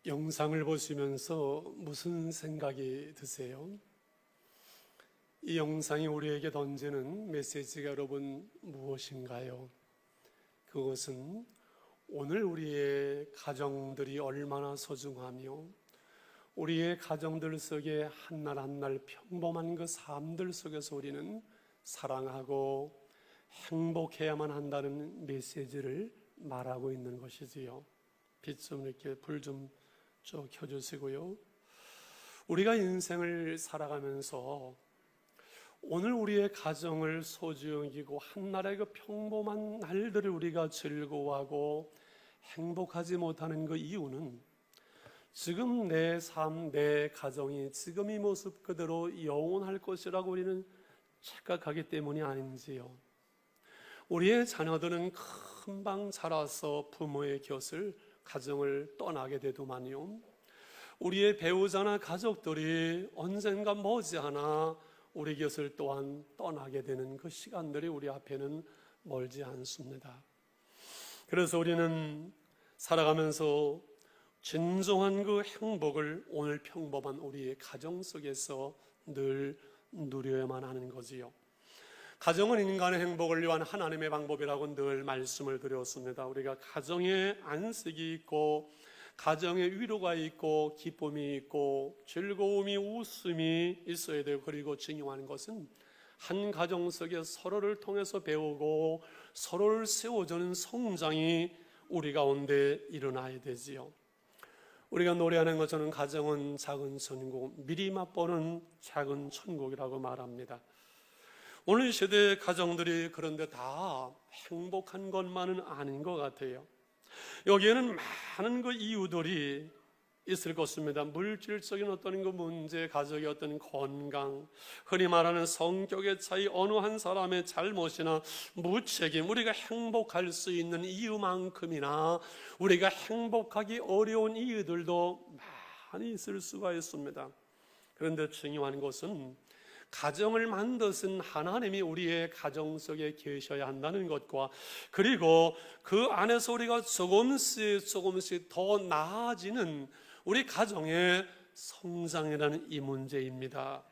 영상을 보시면서 무슨 생각이 드세요? 이 영상이 우리에게 던지는 메시지가 여러분 무엇인가요? 그것은 오늘 우리의 가정들이 얼마나 소중하며 우리의 가정들 속에 한날 한날 평범한 그 삶들 속에서 우리는 사랑하고 행복해야만 한다는 메시지를 말하고 있는 것이지요. 빛 좀 이렇게 불 좀 쭉 켜주시고요. 우리가 인생을 살아가면서 오늘 우리의 가정을 소중히 여기고 한날의 그 평범한 날들을 우리가 즐거워하고 행복하지 못하는 그 이유는 지금 내 삶, 내 가정이 지금 이 모습 그대로 영원할 것이라고 우리는 착각하기 때문이 아닌지요. 우리의 자녀들은 금방 자라서 부모의 곁을 가정을 떠나게 되더만요. 우리의 배우자나 가족들이 언젠가 머지않아 우리 곁을 또한 떠나게 되는 그 시간들이 우리 앞에는 멀지 않습니다. 그래서 우리는 살아가면서 진정한 그 행복을 오늘 평범한 우리의 가정 속에서 늘 누려야만 하는 거지요. 가정은 인간의 행복을 위한 하나님의 방법이라고 늘 말씀을 드렸습니다. 우리가 가정에 안식이 있고 가정에 위로가 있고 기쁨이 있고 즐거움이 웃음이 있어야 돼요. 그리고 중요한 것은 한 가정 속에 서로를 통해서 배우고 서로를 세워주는 성장이 우리 가운데 일어나야 되지요. 우리가 노래하는 것처럼 가정은 작은 천국, 미리 맛보는 작은 천국이라고 말합니다. 오늘 시대의 가정들이 그런데 다 행복한 것만은 아닌 것 같아요. 여기에는 많은 그 이유들이 있을 것입니다. 물질적인 어떤 그 문제, 가족의 어떤 건강, 흔히 말하는 성격의 차이, 어느 한 사람의 잘못이나 무책임, 우리가 행복할 수 있는 이유만큼이나 우리가 행복하기 어려운 이유들도 많이 있을 수가 있습니다. 그런데 중요한 것은 가정을 만드신 하나님이 우리의 가정 속에 계셔야 한다는 것과 그리고 그 안에서 우리가 조금씩 더 나아지는 우리 가정의 성장이라는 이 문제입니다.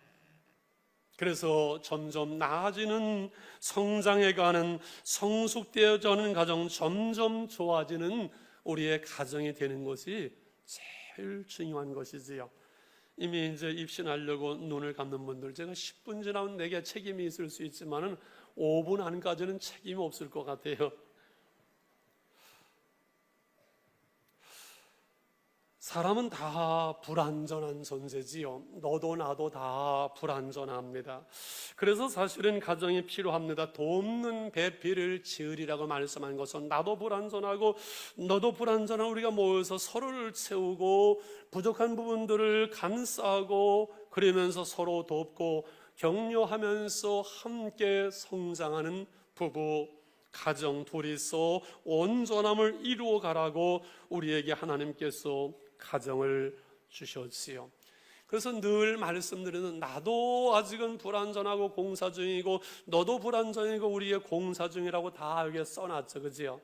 그래서 점점 나아지는 성장해가는 성숙되어가는 가정, 점점 좋아지는 우리의 가정이 되는 것이 제일 중요한 것이지요. 이미 이제 입신하려고 눈을 감는 분들, 제가 10분 지나면 내게 책임이 있을 수 있지만은 5분 안까지는 책임이 없을 것 같아요. 사람은 다 불완전한 존재지요. 너도 나도 다 불완전합니다. 그래서 사실은 가정이 필요합니다. 돕는 배필을 지으리라고 말씀한 것은 나도 불완전하고 너도 불완전한 우리가 모여서 서로를 채우고 부족한 부분들을 감싸고 그러면서 서로 돕고 격려하면서 함께 성장하는 부부, 가정 둘이서 온전함을 이루어 가라고 우리에게 하나님께서 가정을 주셨지요. 그래서 늘 말씀드리는 나도 아직은 불완전하고 공사 중이고 너도 불완전이고 우리의 공사 중이라고 다 여기에 써놨죠. 그지요?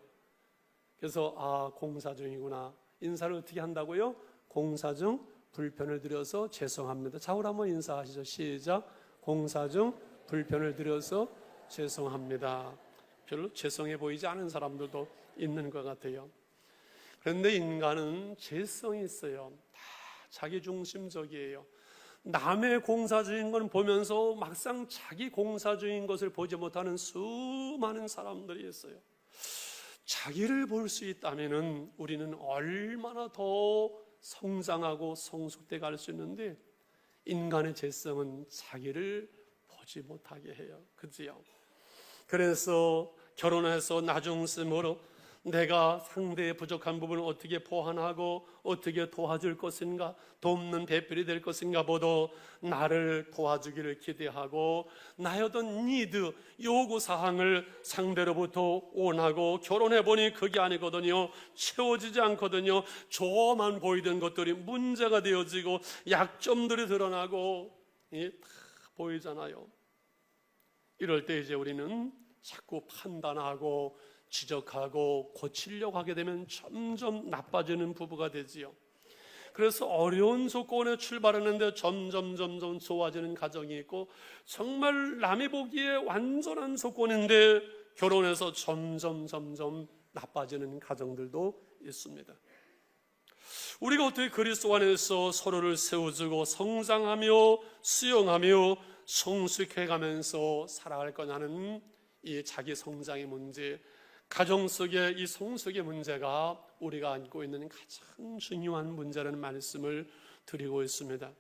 그래서 공사 중이구나. 인사를 어떻게 한다고요? 공사 중 불편을 드려서 죄송합니다. 자, 우리 한번 인사하시죠. 시작. 공사 중 불편을 드려서 죄송합니다. 별로 죄송해 보이지 않은 사람들도 있는 것 같아요. 그런데 인간은 죄성이 있어요. 다 자기중심적이에요. 남의 공사 중인 건 보면서 막상 자기 공사 중인 것을 보지 못하는 수많은 사람들이 있어요. 자기를 볼 수 있다면 우리는 얼마나 더 성장하고 성숙돼 갈 수 있는데 인간의 죄성은 자기를 보지 못하게 해요. 그지요? 그래서 결혼해서 나중심으로 내가 상대의 부족한 부분을 어떻게 보완하고 어떻게 도와줄 것인가, 돕는 배필이 될 것인가 보다 나를 도와주기를 기대하고 나의 어떤 니드, 요구사항을 상대로부터 원하고 결혼해보니 그게 아니거든요. 채워지지 않거든요. 좋아만 보이던 것들이 문제가 되어지고 약점들이 드러나고 다 보이잖아요. 이럴 때 이제 우리는 자꾸 판단하고 지적하고 고치려고 하게 되면 점점 나빠지는 부부가 되지요. 그래서 어려운 조건에 출발하는데 점점 좋아지는 가정이 있고, 정말 남이 보기에 완전한 조건인데 결혼해서 점점 나빠지는 가정들도 있습니다. 우리가 어떻게 그리스도 안에서 서로를 세워주고 성장하며 수용하며 성숙해가면서 살아갈 거냐는 이 자기 성장의 문제, 가정 속의 이 성숙의 문제가 우리가 안고 있는 가장 중요한 문제라는 말씀을 드리고 있습니다.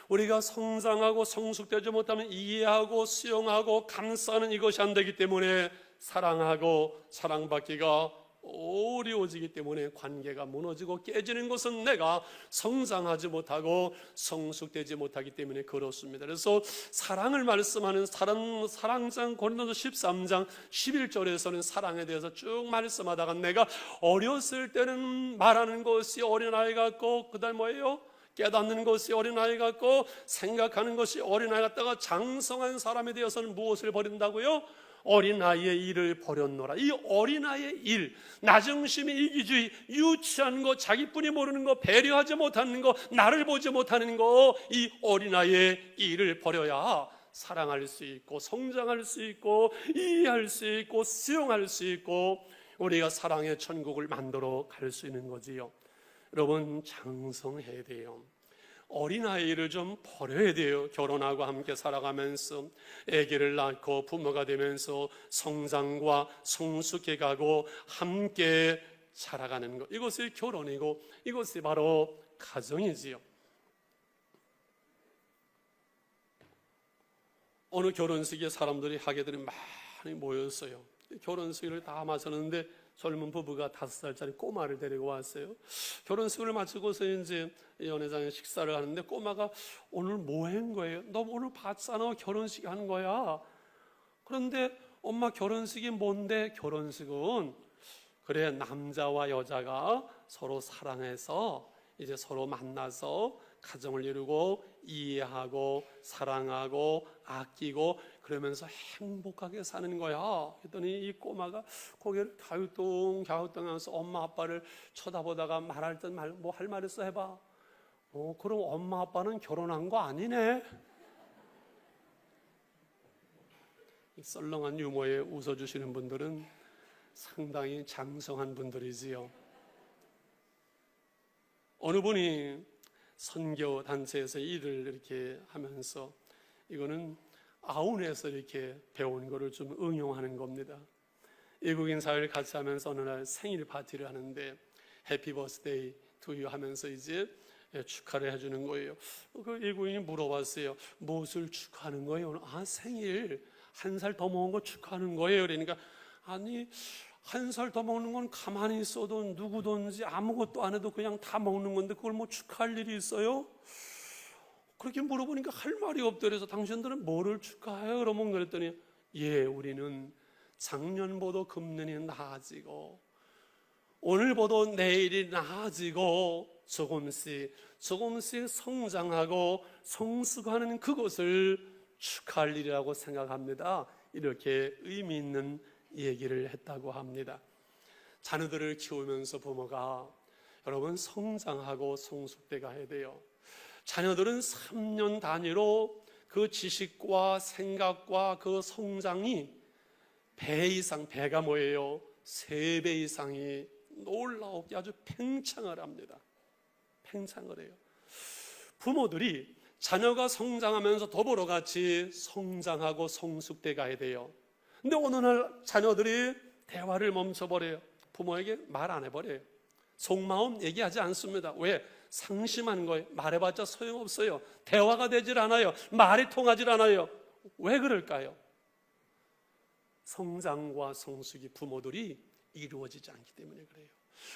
우리가 성장하고 성숙되지 못하면 이해하고 수용하고 감싸는 이것이 안 되기 때문에 사랑하고 사랑받기가 어려워지기 때문에 관계가 무너지고 깨지는 것은 내가 성장하지 못하고 성숙되지 못하기 때문에 그렇습니다. 그래서 사랑을 말씀하는 사랑장 고린도서 13장 11절에서는 사랑에 대해서 쭉 말씀하다가 내가 어렸을 때는 말하는 것이 어린아이 같고, 그 다음 뭐예요? 깨닫는 것이 어린아이 같고 생각하는 것이 어린아이 같다가 장성한 사람에 대해서는 무엇을 버린다고요? 어린아이의 일을 버렸노라. 이 어린아이의 일, 나중심이, 이기주의, 유치한 거, 자기뿐이 모르는 거, 배려하지 못하는 거, 나를 보지 못하는 거, 이 어린아이의 일을 버려야 사랑할 수 있고 성장할 수 있고 이해할 수 있고 수용할 수 있고 우리가 사랑의 천국을 만들어 갈 수 있는 거지요. 여러분, 장성해야 돼요. 어린아이를 좀 버려야 돼요. 결혼하고 함께 살아가면서 아기를 낳고 부모가 되면서 성장과 성숙해가고 함께 살아가는 것, 이것이 결혼이고 이것이 바로 가정이지요. 어느 결혼식에 사람들이 하게들이 많이 모였어요. 결혼식을 다 마쳤는데 젊은 부부가 5살짜리 꼬마를 데리고 왔어요. 결혼식을 마치고서 이제 연회장에 식사를 하는데 꼬마가 오늘 뭐 한 거예요? 너 오늘 봤잖아, 결혼식 한 거야. 그런데 엄마, 결혼식이 뭔데? 결혼식은 그래, 남자와 여자가 서로 사랑해서 이제 서로 만나서 가정을 이루고 이해하고 사랑하고 아끼고 그러면서 행복하게 사는 거야. 그랬더니 이 꼬마가 고개를 갸우뚱하면서 엄마 아빠를 쳐다보다가 말할 땐 뭐 할 말 있어 해봐. 그럼 엄마 아빠는 결혼한 거 아니네. 이 썰렁한 유머에 웃어주시는 분들은 상당히 장성한 분들이지요. 어느 분이 선교 단체에서 일을 이렇게 하면서 이거는 아운에서 이렇게 배운 거를 좀 응용하는 겁니다. 외국인 사회를 같이 하면서 어느 날 생일 파티를 하는데 해피 버스데이 투 유 하면서 이제 축하를 해주는 거예요. 그 외국인이 물어봤어요. 무엇을 축하하는 거예요? 생일 1살 더 먹은 거 축하하는 거예요. 그러니까 아니, 1살 더 먹는 건 가만히 있어도 누구든지 아무것도 안 해도 그냥 다 먹는 건데 그걸 뭐 축하할 일이 있어요? 그렇게 물어보니까 할 말이 없더래서 당신들은 뭐를 축하해요? 그러면 그랬더니 우리는 작년보다 금년이 나아지고 오늘보다 내일이 나아지고 조금씩 성장하고 성숙하는 그것을 축하할 일이라고 생각합니다. 이렇게 의미 있는 얘기를 했다고 합니다. 자녀들을 키우면서 부모가 여러분 성장하고 성숙돼 가야 돼요. 자녀들은 3년 단위로 그 지식과 생각과 그 성장이 배 이상, 배가 뭐예요? 3배 이상이 놀라우게 아주 팽창을 합니다. 팽창을 해요. 부모들이 자녀가 성장하면서 더불어 같이 성장하고 성숙돼 가야 돼요. 근데 어느 날 자녀들이 대화를 멈춰버려요. 부모에게 말 안 해버려요. 속마음 얘기하지 않습니다. 왜? 상심한 거예요. 말해봤자 소용없어요. 대화가 되질 않아요. 말이 통하질 않아요. 왜 그럴까요? 성장과 성숙이 부모들이 이루어지지 않기 때문에 그래요.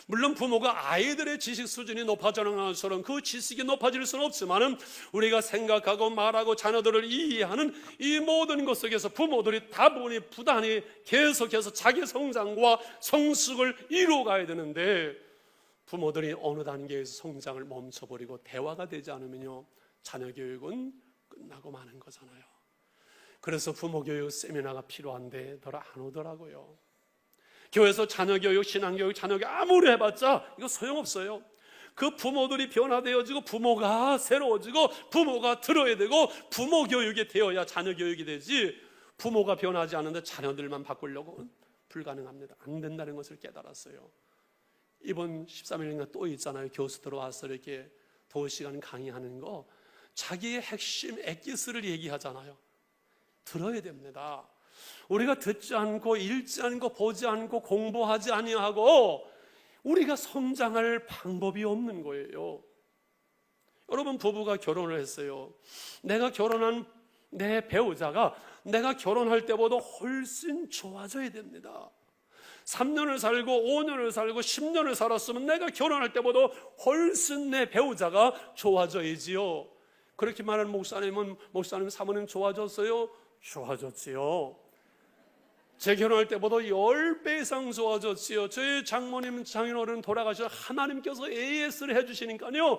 물론 부모가 아이들의 지식 수준이 높아지는 것처럼 그 지식이 높아질 수는 없지만 우리가 생각하고 말하고 자녀들을 이해하는 이 모든 것 속에서 부모들이 다분히 부단히 계속해서 자기 성장과 성숙을 이루어가야 되는데 부모들이 어느 단계에서 성장을 멈춰버리고 대화가 되지 않으면요, 자녀 교육은 끝나고 마는 거잖아요. 그래서 부모 교육 세미나가 필요한데 덜 안 오더라고요. 교회에서 자녀교육, 신앙교육, 자녀교육 아무리 해봤자 이거 소용없어요. 그 부모들이 변화되어지고 부모가 새로워지고 부모가 들어야 되고 부모 교육이 되어야 자녀 교육이 되지, 부모가 변하지 않는데 자녀들만 바꾸려고는 불가능합니다. 안 된다는 것을 깨달았어요. 이번 13일인가 또 있잖아요. 교수 들어와서 이렇게 2시간 강의하는 거, 자기의 핵심 엑기스를 얘기하잖아요. 들어야 됩니다. 우리가 듣지 않고 읽지 않고 보지 않고 공부하지 아니하고 우리가 성장할 방법이 없는 거예요. 여러분, 부부가 결혼을 했어요. 내가 결혼한 내 배우자가 내가 결혼할 때보다 훨씬 좋아져야 됩니다. 3년을 살고 5년을 살고 10년을 살았으면 내가 결혼할 때보다 훨씬 내 배우자가 좋아져야지요. 그렇게 말하는 목사님 사모님 좋아졌어요? 좋아졌지요. 제 결혼할 때보다 10배 이상 좋아졌지요. 저희 장모님 장인어른 돌아가셔서 하나님께서 AS를 해주시니까요,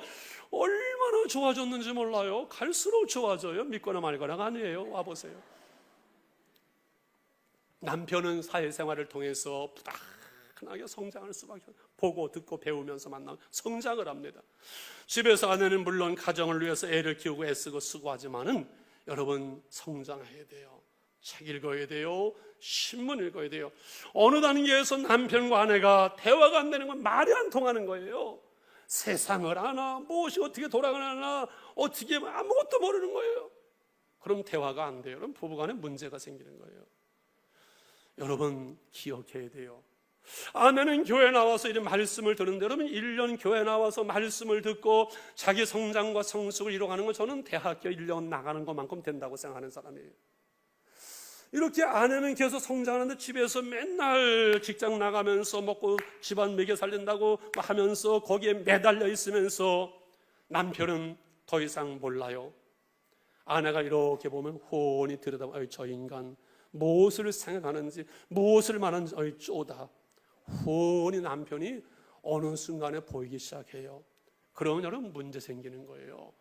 얼마나 좋아졌는지 몰라요. 갈수록 좋아져요. 믿거나 말거나가 아니에요. 와보세요. 남편은 사회생활을 통해서 부단하게 성장할 수밖에 없어요. 보고 듣고 배우면서 만나면 성장을 합니다. 집에서 아내는 물론 가정을 위해서 애를 키우고 애쓰고 수고하지만은 여러분, 성장해야 돼요. 책 읽어야 돼요. 신문 읽어야 돼요. 어느 단계에서 남편과 아내가 대화가 안 되는 건, 말이 안 통하는 거예요. 세상을 아나, 무엇이 어떻게 돌아가나, 어떻게 아무것도 모르는 거예요. 그럼 대화가 안 돼요. 그럼 부부간에 문제가 생기는 거예요. 여러분, 기억해야 돼요. 아내는 교회 나와서 이런 말씀을 듣는데, 여러분 1년 교회 나와서 말씀을 듣고 자기 성장과 성숙을 이뤄가는 건 저는 대학교 1년 나가는 것만큼 된다고 생각하는 사람이에요. 이렇게 아내는 계속 성장하는데 집에서 맨날 직장 나가면서 먹고 집안 먹여 살린다고 하면서 거기에 매달려 있으면서 남편은 더 이상 몰라요. 아내가 이렇게 보면 훤히 들여다보면, 저 인간 무엇을 생각하는지 무엇을 말하는지 쪼다. 훤히 남편이 어느 순간에 보이기 시작해요. 그러면 여러분, 문제 생기는 거예요.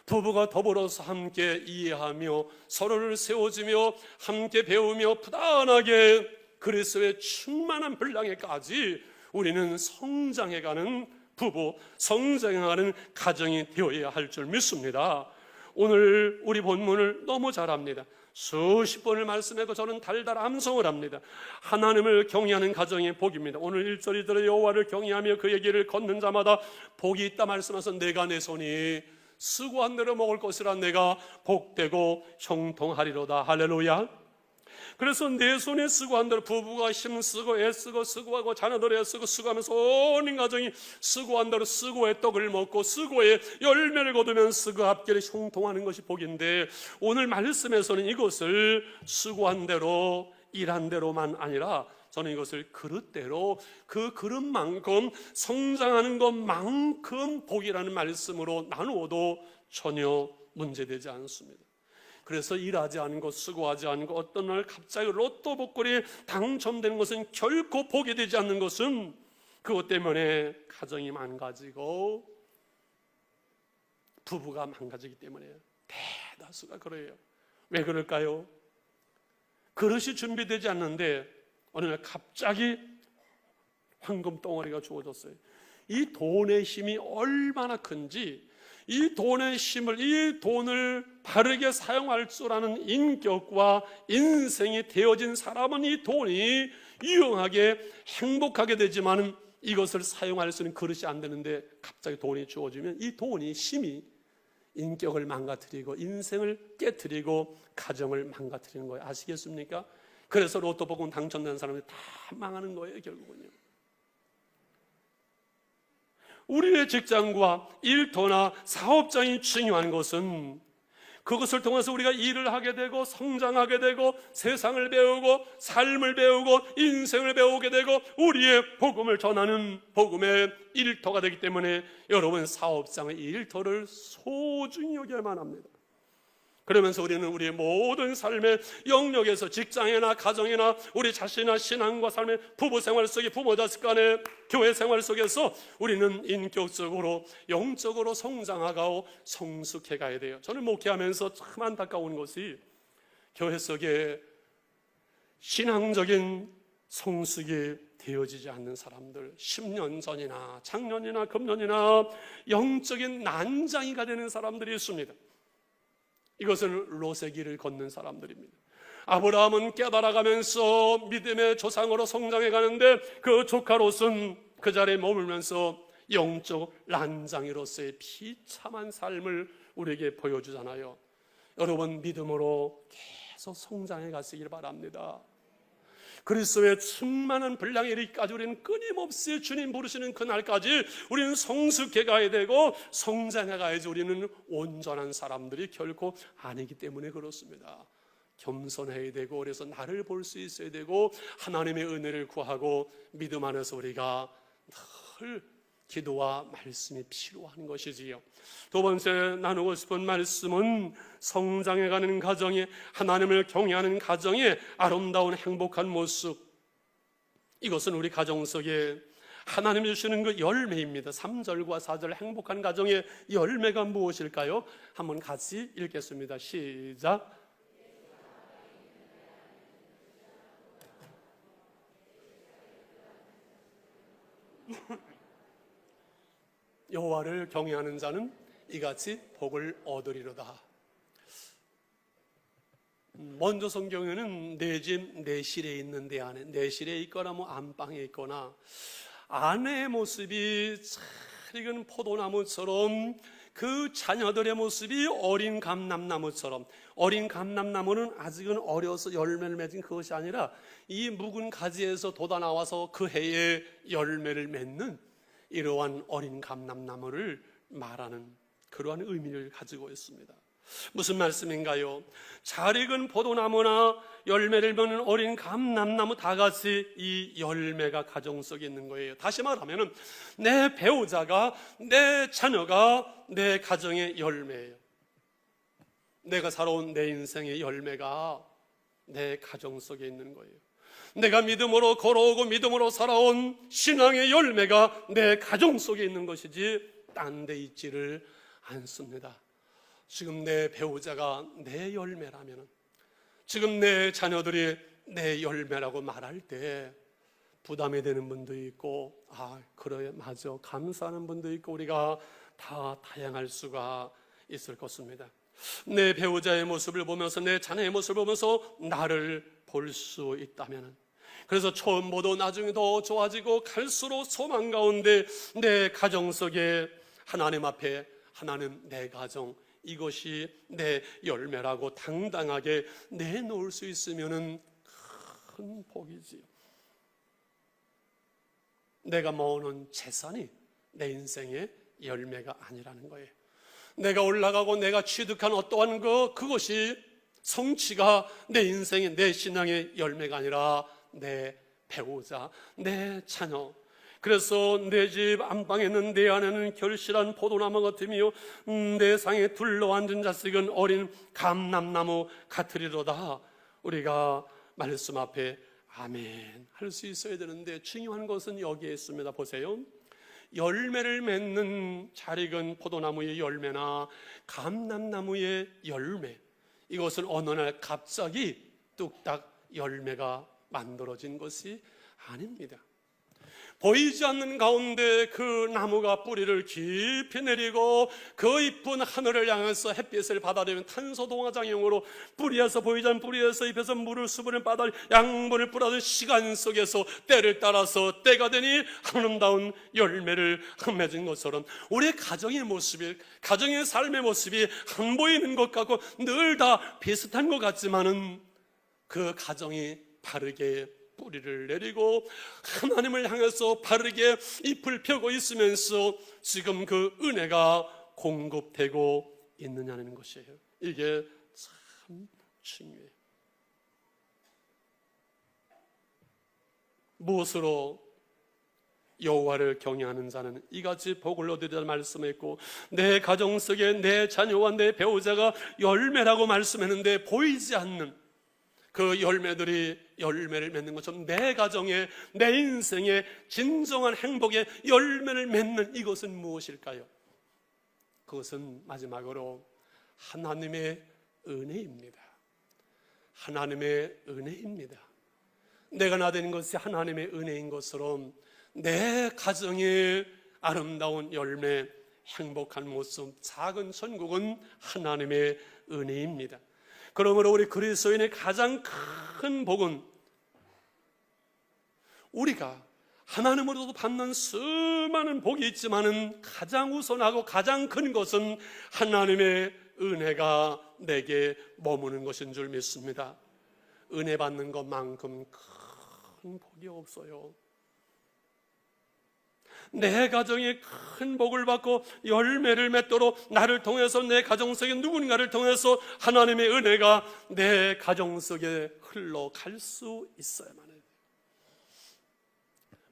부부가 더불어서 함께 이해하며 서로를 세워주며 함께 배우며 부단하게 그리스도의 충만한 분량에까지 우리는 성장해가는 부부, 성장해가는 가정이 되어야 할 줄 믿습니다. 오늘 우리 본문을 너무 잘 압니다. 수십 번을 말씀하고 저는 달달 암송을 합니다. 하나님을 경외하는 가정의 복입니다. 오늘 1절이더라. 여호와를 경외하며 그의 길을 걷는 자마다 복이 있다 말씀하셔서, 내가 내 손이 수고한 대로 먹을 것이라 내가 복되고 형통하리로다. 할렐루야. 그래서 내 손에 수고한 대로, 부부가 힘쓰고 애쓰고 수고하고 자녀들 애쓰고 수고하면서 온 가정이 수고한 대로 수고의 떡을 먹고 수고의 열매를 거두면서 그 앞길에 형통하는 것이 복인데, 오늘 말씀에서는 이것을 수고한 대로 일한 대로만 아니라 저는 이것을 그릇대로, 그 그릇만큼 성장하는 것만큼 복이라는 말씀으로 나누어도 전혀 문제되지 않습니다. 그래서 일하지 않고 수고하지 않고 어떤 날 갑자기 로또 복권이 당첨되는 것은 결코 복이 되지 않는 것은, 그것 때문에 가정이 망가지고 부부가 망가지기 때문에 대다수가 그래요. 왜 그럴까요? 그릇이 준비되지 않는데 어느 날 갑자기 황금 덩어리가 주어졌어요. 이 돈의 힘이 얼마나 큰지, 이 돈의 힘을, 이 돈을 바르게 사용할 줄 아는 인격과 인생이 되어진 사람은 이 돈이 유용하게 행복하게 되지만, 이것을 사용할 수 있는 그릇이 안 되는데 갑자기 돈이 주어지면 이 돈이 힘이 인격을 망가뜨리고 인생을 깨뜨리고 가정을 망가뜨리는 거예요. 아시겠습니까? 그래서 로또 복권 당첨된 사람이 다 망하는 거예요, 결국은요. 우리의 직장과 일터나 사업장이 중요한 것은 그것을 통해서 우리가 일을 하게 되고 성장하게 되고 세상을 배우고 삶을 배우고 인생을 배우게 되고 우리의 복음을 전하는 복음의 일터가 되기 때문에 여러분, 사업장의 일터를 소중히 여겨야만 합니다. 그러면서 우리는 우리의 모든 삶의 영역에서, 직장이나 가정이나 우리 자신이나 신앙과 삶의 부부 생활 속에, 부모 자식 간의 교회 생활 속에서 우리는 인격적으로 영적으로 성장하고 성숙해 가야 돼요. 저는 목회하면서 참 안타까운 것이, 교회 속에 신앙적인 성숙이 되어지지 않는 사람들, 10년 전이나 작년이나 금년이나 영적인 난장이가 되는 사람들이 있습니다. 이것은 롯의 길을 걷는 사람들입니다. 아브라함은 깨달아가면서 믿음의 조상으로 성장해 가는데 그 조카 롯은 그 자리에 머물면서 영적 난장이로서의 비참한 삶을 우리에게 보여주잖아요. 여러분, 믿음으로 계속 성장해 가시길 바랍니다. 그리스도의 충만한 분량에 이르기까지 우리는 끊임없이 주님 부르시는 그날까지 우리는 성숙해 가야 되고 성장해 가야지 우리는 온전한 사람들이 결코 아니기 때문에 그렇습니다. 겸손해야 되고, 그래서 나를 볼 수 있어야 되고, 하나님의 은혜를 구하고 믿음 안에서 우리가 늘 기도와 말씀이 필요한 것이지요. 두 번째 나누고 싶은 말씀은 성장해가는 가정에, 하나님을 경외하는 가정의 아름다운 행복한 모습, 이것은 우리 가정 속에 하나님이 주시는 그 열매입니다. 3절과 4절 행복한 가정의 열매가 무엇일까요? 한번 같이 읽겠습니다. 시작. 여호와를 경외하는 자는 이같이 복을 얻으리로다. 먼저 성경에는 내 집 내실에 있는 데 안에, 내실에 있거나 안방에 있거나 아내의 모습이 잘 익은 포도나무처럼, 그 자녀들의 모습이 어린 감람나무처럼, 어린 감람나무는 아직은 어려서 열매를 맺은 그것이 아니라 이 묵은 가지에서 돋아나와서 그 해에 열매를 맺는 이러한 어린 감람나무를 말하는 그러한 의미를 가지고 있습니다. 무슨 말씀인가요? 잘 익은 포도나무나 열매를 맺는 어린 감람나무 다 같이 이 열매가 가정 속에 있는 거예요. 다시 말하면 내 배우자가, 내 자녀가 내 가정의 열매예요. 내가 살아온 내 인생의 열매가 내 가정 속에 있는 거예요. 내가 믿음으로 걸어오고 믿음으로 살아온 신앙의 열매가 내 가정 속에 있는 것이지 딴 데 있지를 않습니다. 지금 내 배우자가 내 열매라면, 지금 내 자녀들이 내 열매라고 말할 때 부담이 되는 분도 있고, 그래 맞아, 감사하는 분도 있고, 우리가 다 다양할 수가 있을 것입니다. 내 배우자의 모습을 보면서, 내 자녀의 모습을 보면서 나를 볼 수 있다면, 그래서 처음보다 나중에 더 좋아지고 갈수록 소망 가운데 내 가정 속에 하나님 앞에, 하나님 내 가정, 이것이 내 열매라고 당당하게 내놓을 수 있으면 큰 복이지요. 내가 모으는 재산이 내 인생의 열매가 아니라는 거예요. 내가 올라가고 내가 취득한 어떠한 그것이 성취가 내 인생의, 내 신앙의 열매가 아니라 내 배우자, 내 자녀, 그래서 내 집 안방에 있는 내 안에는 결실한 포도나무 같으며 내 상에 둘러앉은 자식은 어린 감람나무 같으리로다. 우리가 말씀 앞에 아멘 할 수 있어야 되는데, 중요한 것은 여기에 있습니다. 보세요. 열매를 맺는 잘 익은 포도나무의 열매나 감람나무의 열매, 이것은 어느 날 갑자기 뚝딱 열매가 만들어진 것이 아닙니다. 보이지 않는 가운데 그 나무가 뿌리를 깊이 내리고 그 이쁜 하늘을 향해서 햇빛을 받아들이는 탄소동화장형으로 뿌리에서, 보이지 않는 뿌리에서 잎에서 물을, 수분을 받아 양분을 뿌려서 시간 속에서 때를 따라서 때가 되니 아름다운 열매를 맺은 것처럼 우리의 가정의 모습이, 가정의 삶의 모습이 안 보이는 것 같고 늘 다 비슷한 것 같지만은 그 가정이 바르게 뿌리를 내리고 하나님을 향해서 바르게 잎을 펴고 있으면서 지금 그 은혜가 공급되고 있느냐는 것이에요. 이게 참 중요해요. 무엇으로? 여호와를 경외하는 자는 이같이 복을 얻으리라 말씀했고, 내 가정 속에 내 자녀와 내 배우자가 열매라고 말씀했는데 보이지 않는 그 열매들이 열매를 맺는 것처럼 내 가정에, 내 인생에 진정한 행복의 열매를 맺는 이것은 무엇일까요? 그것은 마지막으로 하나님의 은혜입니다. 하나님의 은혜입니다. 내가 나대는 것이 하나님의 은혜인 것처럼 내 가정의 아름다운 열매, 행복한 모습, 작은 천국은 하나님의 은혜입니다. 그러므로 우리 그리스도인의 가장 큰 복은 우리가 하나님으로부터 받는 수많은 복이 있지만은 가장 우선하고 가장 큰 것은 하나님의 은혜가 내게 머무는 것인 줄 믿습니다. 은혜 받는 것만큼 큰 복이 없어요. 내 가정에 큰 복을 받고 열매를 맺도록 나를 통해서 내 가정 속에 누군가를 통해서 하나님의 은혜가 내 가정 속에 흘러갈 수 있어야만 해요.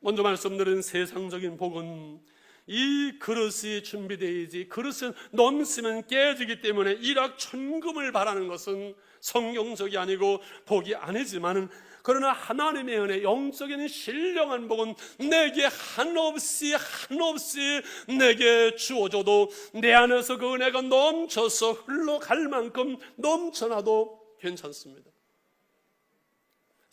먼저 말씀드린 세상적인 복은 이 그릇이 준비되어야지, 그릇은 넘치면 깨지기 때문에 일확천금을 바라는 것은 성경적이 아니고 복이 아니지만은, 그러나 하나님의 은혜, 영적인 신령한 복은 내게 한없이 내게 주어져도 내 안에서 그 은혜가 넘쳐서 흘러갈 만큼 넘쳐나도 괜찮습니다.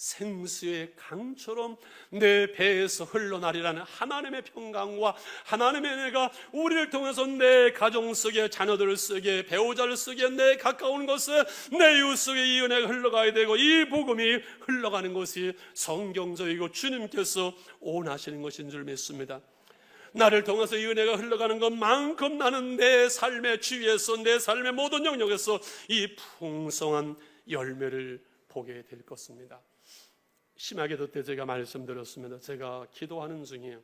생수의 강처럼 내 배에서 흘러나리라는 하나님의 평강과 하나님의 은혜가 우리를 통해서 내 가정 속에, 자녀들 속에, 배우자를 속에, 내 가까운 곳에, 내 이웃 속에 이 은혜가 흘러가야 되고, 이 복음이 흘러가는 것이 성경적이고 주님께서 원하시는 것인 줄 믿습니다. 나를 통해서 이 은혜가 흘러가는 것만큼 나는 내 삶의 주위에서, 내 삶의 모든 영역에서 이 풍성한 열매를 보게 될 것입니다. 심하게도 때 제가 말씀드렸습니다. 제가 기도하는 중에,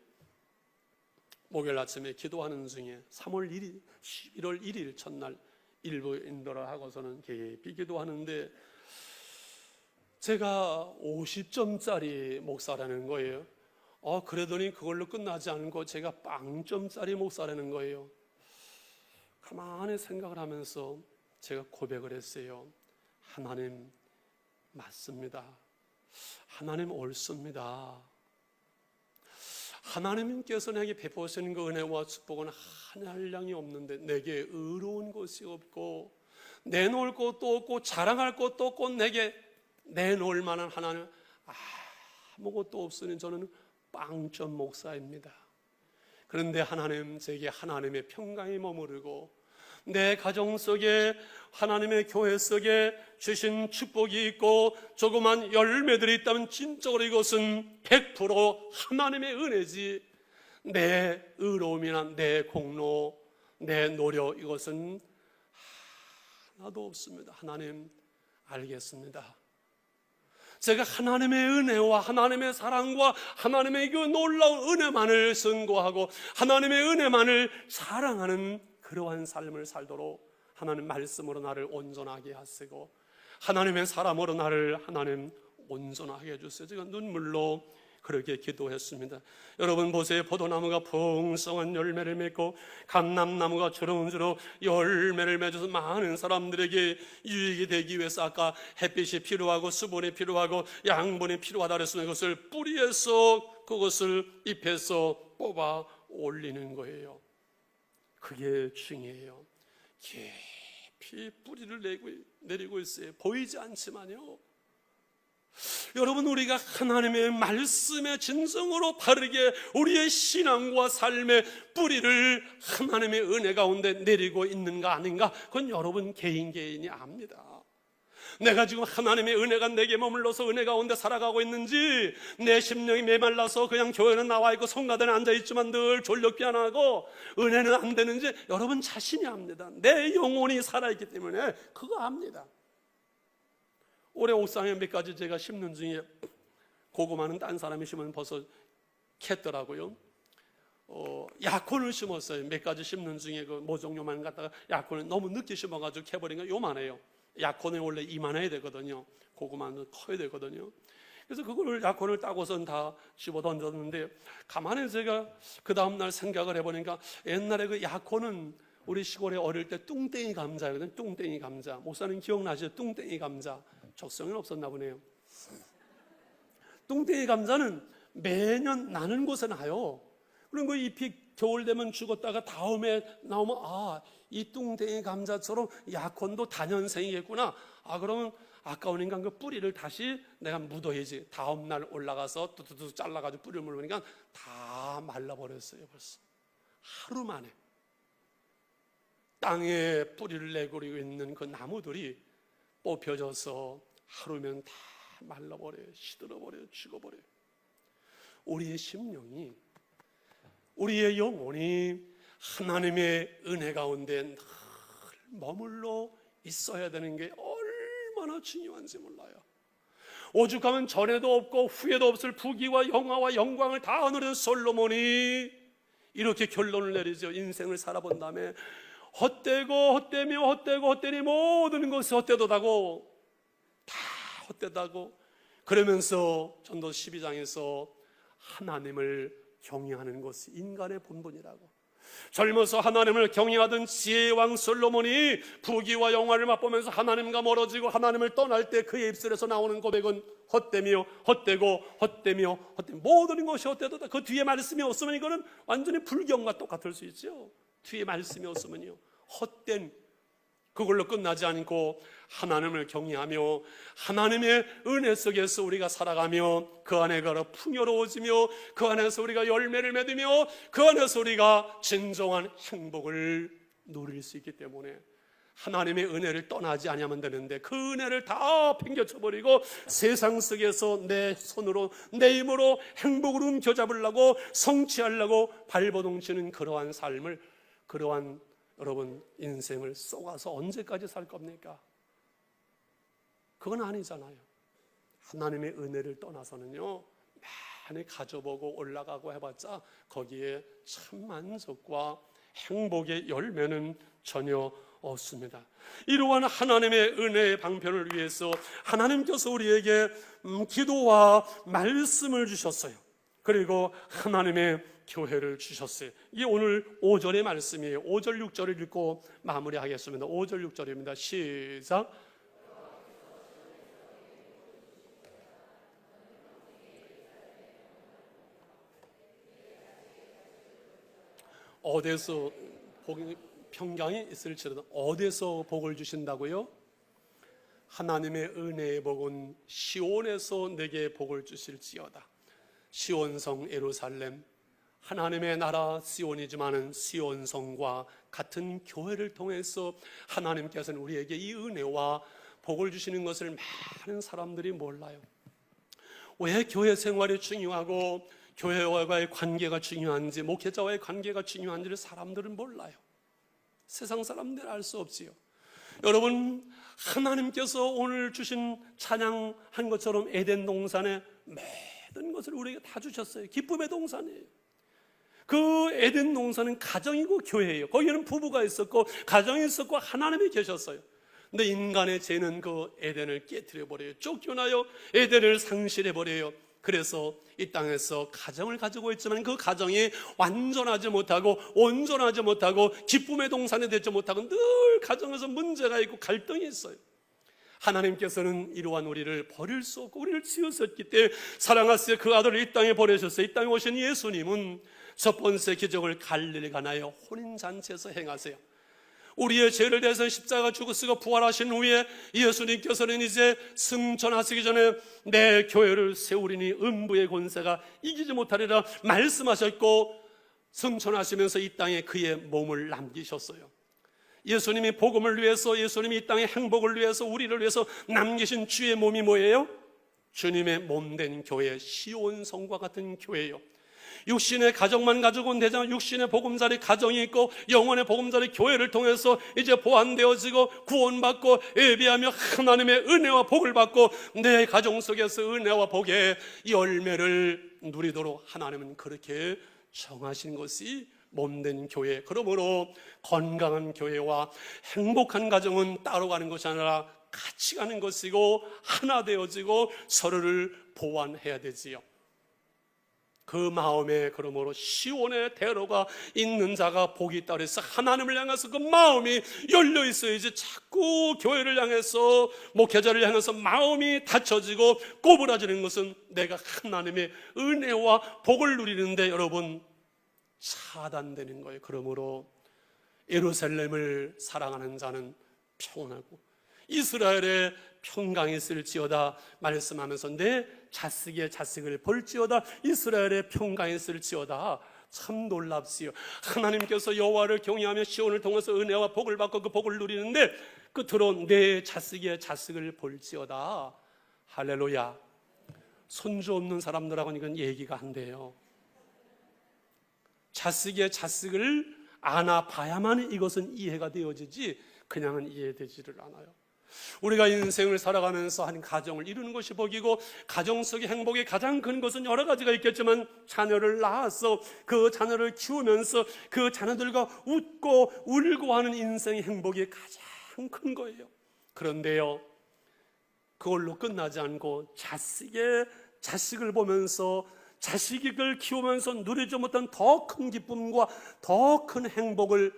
목요일 아침에 기도하는 중에 11월 1일 첫날 일부 인도를 하고서는 깊이 기도하는데 제가 50점짜리 목사라는 거예요. 그러더니 그걸로 끝나지 않고 제가 0점짜리 목사라는 거예요. 가만히 생각을 하면서 제가 고백을 했어요. 하나님 맞습니다. 하나님 옳습니다. 하나님께서 내게 베푸시는 그 은혜와 축복은 한량이 없는데 내게 의로운 것이 없고 내놓을 것도 없고 자랑할 것도 없고 내게 내놓을 만한 하나님 아무것도 없으니 저는 0점 목사입니다. 그런데 하나님, 제게 하나님의 평강이 머무르고 내 가정 속에, 하나님의 교회 속에 주신 축복이 있고 조그만 열매들이 있다면 진짜로 이것은 100% 하나님의 은혜지, 내 의로움이나 내 공로, 내 노력, 이것은 하나도 없습니다. 하나님 알겠습니다. 제가 하나님의 은혜와 하나님의 사랑과 하나님의 그 놀라운 은혜만을 선고하고 하나님의 은혜만을 사랑하는 그러한 삶을 살도록 하나님 말씀으로 나를 온전하게 하시고 하나님의 사람으로 나를 하나님 온전하게 해주세요. 제가 눈물로 그렇게 기도했습니다. 여러분 보세요. 포도나무가 풍성한 열매를 맺고 감람나무가 주렁주렁 열매를 맺어서 많은 사람들에게 유익이 되기 위해서 아까 햇빛이 필요하고 수분이 필요하고 양분이 필요하다 그랬으면 그것을 뿌리에서, 그것을 잎에서 뽑아 올리는 거예요. 그게 중요해요. 깊이 뿌리를 내리고 있어요. 보이지 않지만요. 여러분, 우리가 하나님의 말씀의 진성으로 바르게 우리의 신앙과 삶의 뿌리를 하나님의 은혜 가운데 내리고 있는가 아닌가, 그건 여러분 개인이 압니다. 내가 지금 하나님의 은혜가 내게 머물러서 은혜 가운데 살아가고 있는지, 내 심령이 메말라서 그냥 교회는 나와 있고 성가대는 앉아 있지만 늘 졸렵게 안 하고 은혜는 안 되는지 여러분 자신이 압니다. 내 영혼이 살아있기 때문에 그거 압니다. 올해 옥상에 몇 가지 제가 심는 중에 고구마는 딴 사람이 심으면 벌써 캤더라고요. 약혼을 심었어요. 몇 가지 심는 중에 그 모종료만 갖다가 약혼을 너무 늦게 심어가지고 캐버린 거 요만해요. 약혼이 원래 이만해야 되거든요. 고구마는 커야 되거든요. 그래서 그걸 약혼을 따고선 다 집어 던졌는데 가만히 제가 그 다음날 생각을 해보니까 옛날에 그 약혼은 우리 시골에 어릴 때 뚱땡이 감자거든요. 뚱땡이 감자. 목사님 기억나시죠? 뚱땡이 감자. 적성은 없었나 보네요. 뚱땡이 감자는 매년 나는 곳에 나요. 그럼 그 잎이 겨울 되면 죽었다가 다음에 나오면 이 뚱땡이 감자처럼 약혼도 다년생이겠구나. 그러면 아까우니까 그 뿌리를 다시 내가 묻어야지. 다음 날 올라가서 뚜뚜뚜 잘라가지고 뿌리를 물으니까 다 말라버렸어요. 벌써 하루 만에. 땅에 뿌리를 내버리고 있는 그 나무들이 뽑혀져서 하루면 다 말라버려요. 시들어버려요. 죽어버려요. 우리의 심령이, 우리의 영혼이 하나님의 은혜 가운데 늘 머물러 있어야 되는 게 얼마나 중요한지 몰라요. 오죽하면 전에도 없고 후에도 없을 부귀와 영화와 영광을 다 누린 솔로몬이 이렇게 결론을 내리죠. 인생을 살아본 다음에 헛되니 모든 것이 헛되도다고, 다 헛되다고 그러면서 전도 12장에서 하나님을 경외하는 것이 인간의 본분이라고. 젊어서 하나님을 경외하던 지혜의 왕 솔로몬이 부귀와 영화를 맛보면서 하나님과 멀어지고 하나님을 떠날 때 그의 입술에서 나오는 고백은 헛되며 모든 것이 헛되도다. 그 뒤에 말씀이 없으면 이거는 완전히 불경과 똑같을 수 있죠. 뒤에 말씀이 없으면요, 헛된, 그걸로 끝나지 않고 하나님을 경외하며 하나님의 은혜 속에서 우리가 살아가며 그 안에 걸어 풍요로워지며 그 안에서 우리가 열매를 맺으며 그 안에서 우리가 진정한 행복을 누릴 수 있기 때문에 하나님의 은혜를 떠나지 아니하면 되는데, 그 은혜를 다 팽개쳐버리고 세상 속에서 내 손으로 내 힘으로 행복을 움켜잡으려고 성취하려고 발버둥치는 그러한 삶을, 그러한 여러분 인생을 쏘아서 언제까지 살 겁니까? 그건 아니잖아요. 하나님의 은혜를 떠나서는요, 많이 가져보고 올라가고 해봤자 거기에 참 만족과 행복의 열매는 전혀 없습니다. 이러한 하나님의 은혜의 방편을 위해서 하나님께서 우리에게 기도와 말씀을 주셨어요. 그리고 하나님의 교회를 주셨어요. 이게 오늘 5절의 말씀이에요. 5절 6절을 읽고 마무리하겠습니다. 5절 6절입니다. 시작. 어디서 평강이 있을지라도 어디서 복을 주신다고요? 하나님의 은혜의 복은 시온에서 내게 복을 주실지어다. 시온성 예루살렘, 하나님의 나라 시온이지만은 시온성과 같은 교회를 통해서 하나님께서는 우리에게 이 은혜와 복을 주시는 것을 많은 사람들이 몰라요. 왜 교회 생활이 중요하고 교회와의 관계가 중요한지, 목회자와의 관계가 중요한지를 사람들은 몰라요. 세상 사람들은 알 수 없지요. 여러분, 하나님께서 오늘 주신 찬양한 것처럼 에덴 동산에 모든 것을 우리에게 다 주셨어요. 기쁨의 동산이에요. 그 에덴 동산은 가정이고 교회예요. 거기에는 부부가 있었고 가정이 있었고 하나님이 계셨어요. 근데 인간의 죄는 그 에덴을 깨트려버려요. 쫓겨나요. 에덴을 상실해버려요. 그래서 이 땅에서 가정을 가지고 있지만 그 가정이 완전하지 못하고 온전하지 못하고 기쁨의 동산이 되지 못하고 늘 가정에서 문제가 있고 갈등이 있어요. 하나님께서는 이러한 우리를 버릴 수 없고 우리를 지으셨기 때문에 사랑하시어 그 아들을 이 땅에 보내셨어요. 이 땅에 오신 예수님은 첫 번째 기적을 갈릴리 가나에 혼인잔치에서 행하세요. 우리의 죄를 대해서 십자가 죽으시고 부활하신 후에 예수님께서는 이제 승천하시기 전에 내 교회를 세우리니 음부의 권세가 이기지 못하리라 말씀하셨고, 승천하시면서 이 땅에 그의 몸을 남기셨어요. 예수님이 복음을 위해서, 예수님이 이 땅의 행복을 위해서, 우리를 위해서 남기신 주의 몸이 뭐예요? 주님의 몸된 교회, 시온성과 같은 교회예요. 육신의 가정만 가지고는 되잖아요. 육신의 보금자리 가정이 있고 영혼의 보금자리 교회를 통해서 이제 보완되어지고 구원받고 예배하며 하나님의 은혜와 복을 받고 내 가정 속에서 은혜와 복의 열매를 누리도록 하나님은 그렇게 정하신 것이 몸된 교회. 그러므로 건강한 교회와 행복한 가정은 따로 가는 것이 아니라 같이 가는 것이고 하나 되어지고 서로를 보완해야 되지요. 그 마음에 그러므로 시온의 대로가 있는 자가 복이 있다 그래서 하나님을 향해서 그 마음이 열려 있어야지 자꾸 교회를 향해서 목회자를 향해서 마음이 닫혀지고 꼬부라지는 것은 내가 하나님의 은혜와 복을 누리는데 여러분 차단되는 거예요. 그러므로 예루살렘을 사랑하는 자는 평안하고 이스라엘의 평강이 있을지어다 말씀하면서 내 자식의 자식을 볼지어다 이스라엘의 평강이 있을지어다. 참 놀랍지요. 하나님께서 여호와를 경외하며 시온을 통해서 은혜와 복을 받고 그 복을 누리는데 끝으로 내 자식의 자식을 볼지어다. 할렐루야. 손주 없는 사람들하고는 이건 얘기가 안 돼요. 자식의 자식을 안아봐야만 이것은 이해가 되어지지 그냥은 이해되지를 않아요. 우리가 인생을 살아가면서 한 가정을 이루는 것이 복이고 가정 속의 행복의 가장 큰 것은 여러 가지가 있겠지만 자녀를 낳아서 그 자녀를 키우면서 그 자녀들과 웃고 울고 하는 인생의 행복이 가장 큰 거예요. 그런데요, 그걸로 끝나지 않고 자식의 자식을 보면서 자식이 그걸 키우면서 누리지 못한 더 큰 기쁨과 더 큰 행복을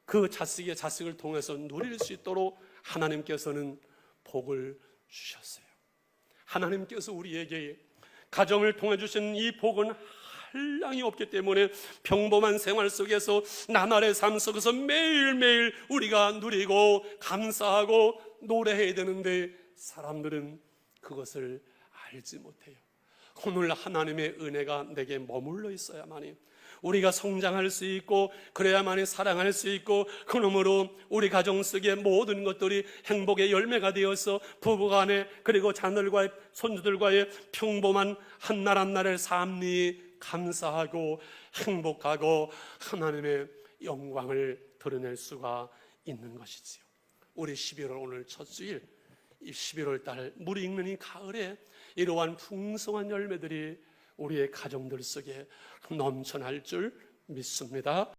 그 자식의 자식을 통해서 누릴 수 있도록 하나님께서는 복을 주셨어요. 하나님께서 우리에게 가정을 통해 주신 이 복은 한량이 없기 때문에 평범한 생활 속에서 나날의 삶 속에서 매일매일 우리가 누리고 감사하고 노래해야 되는데 사람들은 그것을 알지 못해요. 오늘 하나님의 은혜가 내게 머물러 있어야만이 우리가 성장할 수 있고 그래야만이 사랑할 수 있고 그러므로 우리 가정 속의 모든 것들이 행복의 열매가 되어서 부부간에 그리고 자녀들과의 손주들과의 평범한 한날 한날의 삶이 감사하고 행복하고 하나님의 영광을 드러낼 수가 있는 것이지요. 우리 11월 오늘 첫 주일 이 11월 달 물이 익는 이 가을에 이러한 풍성한 열매들이 우리의 가정들 속에 넘쳐날 줄 믿습니다.